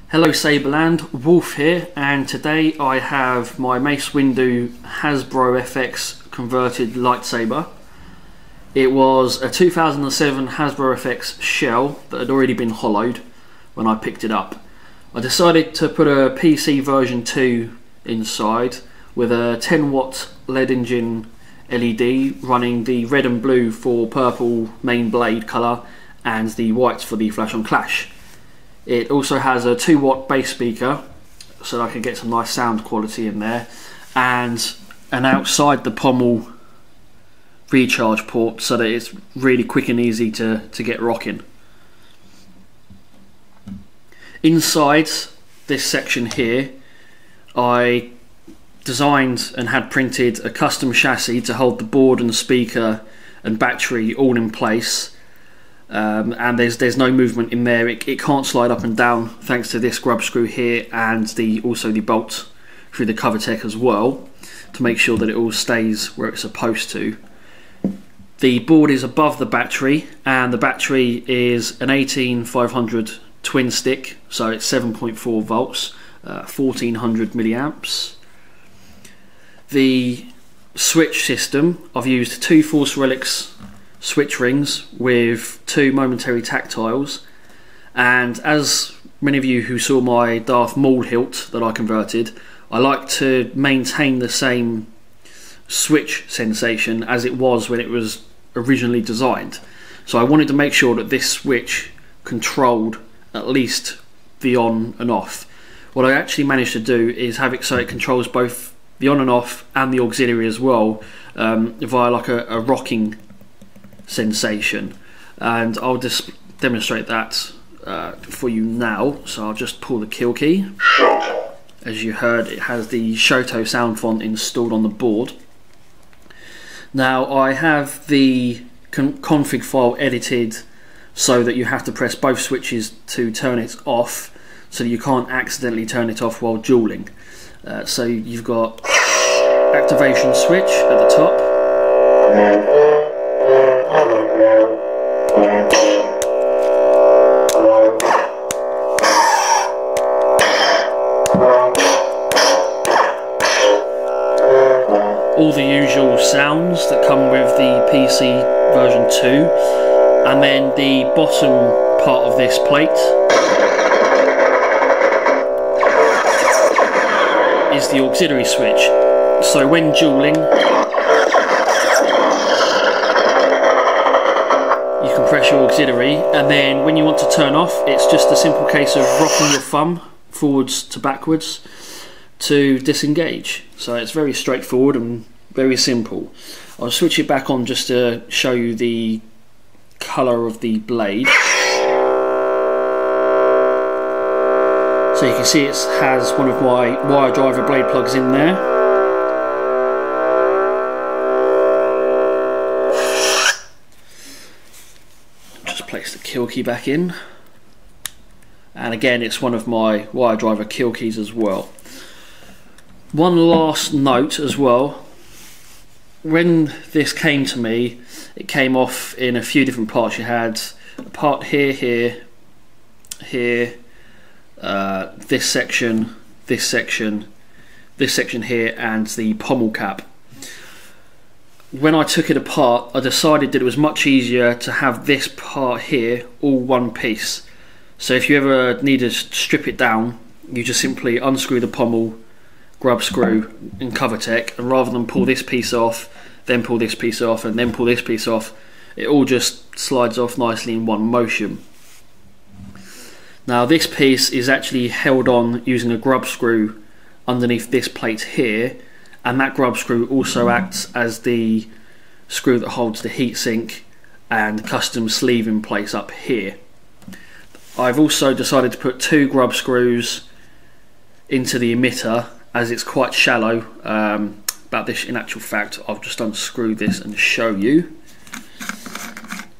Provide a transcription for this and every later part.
Hello Saberland, Wolf here, and today I have my Mace Windu Hasbro FX converted lightsaber. It was a 2007 Hasbro FX shell that had already been hollowed when I picked it up. I decided to put a PC version 2 inside with a 10 watt LED engine LED running the red and blue for purple main blade colour and the white for the flash on clash. It also has a 2 watt bass speaker so that I can get some nice sound quality in there, and an outside the pommel recharge port so that it's really quick and easy to get rocking. Inside this section here I designed and had printed a custom chassis to hold the board and speaker and battery all in place. And there's no movement in there. It can't slide up and down thanks to this grub screw here, and also the bolt through the cover tech as well, to make sure that it all stays where it's supposed to. The board is above the battery, and the battery is an 18500 twin stick, so it's 7.4 volts, 1400 milliamps. The switch system, I've used 2 Force Relics switch rings with 2 momentary tactiles, and as many of you who saw my Darth Maul hilt that I converted, I like to maintain the same switch sensation as it was when it was originally designed. So I wanted to make sure that this switch controlled at least the on and off. What I actually managed to do is have it so it controls both the on and off and the auxiliary as well, via like a rocking sensation, and I'll just demonstrate that for you now. So I'll just pull the kill key. As you heard, it has the Shoto sound font installed on the board. Now I have the config file edited so that you have to press both switches to turn it off, so that you can't accidentally turn it off while dueling. So you've got activation switch at the top, all the usual sounds that come with the PC version 2, and then the bottom part of this plate is the auxiliary switch. So when dueling, you can press your auxiliary, and then when you want to turn off, it's just a simple case of rocking your thumb forwards to backwards to disengage. So it's very straightforward and very simple. I'll switch it back on just to show you the colour of the blade. So you can see it has one of my wire driver blade plugs in there. Just place the kill key back in, and again it's one of my wire driver kill keys as well. One last note as well: when this came to me, it came off in a few different parts. You had a part here, here, this section, this section, this section here, and the pommel cap. When I took it apart, I decided that it was much easier to have this part here all one piece. So if you ever need to strip it down, you just simply unscrew the pommel, grub screw and cover tech, and rather than pull this piece off, then pull this piece off, and then pull this piece off, it all just slides off nicely in one motion. Now this piece is actually held on using a grub screw underneath this plate here, and that grub screw also acts as the screw that holds the heatsink and custom sleeve in place up here. I've also decided to put 2 grub screws into the emitter, as it's quite shallow. About this, in actual fact, I'll just unscrew this and show you.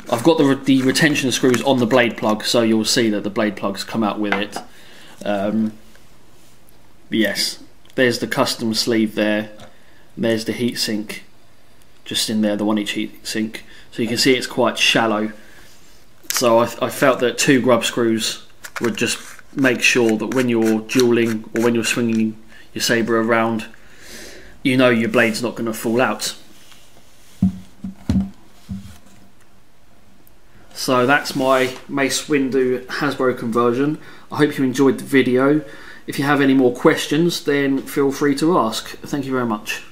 I've got the retention screws on the blade plug, so you'll see that the blade plugs come out with it. Yes, there's the custom sleeve there, there's the heatsink just in there, the 1 each heatsink, so you can see it's quite shallow. So I felt that 2 grub screws would just make sure that when you're dueling or when you're swinging your saber around, you know your blade's not going to fall out. So that's my Mace Windu Hasbro conversion. I hope you enjoyed the video. If you have any more questions, then feel free to ask. Thank you very much.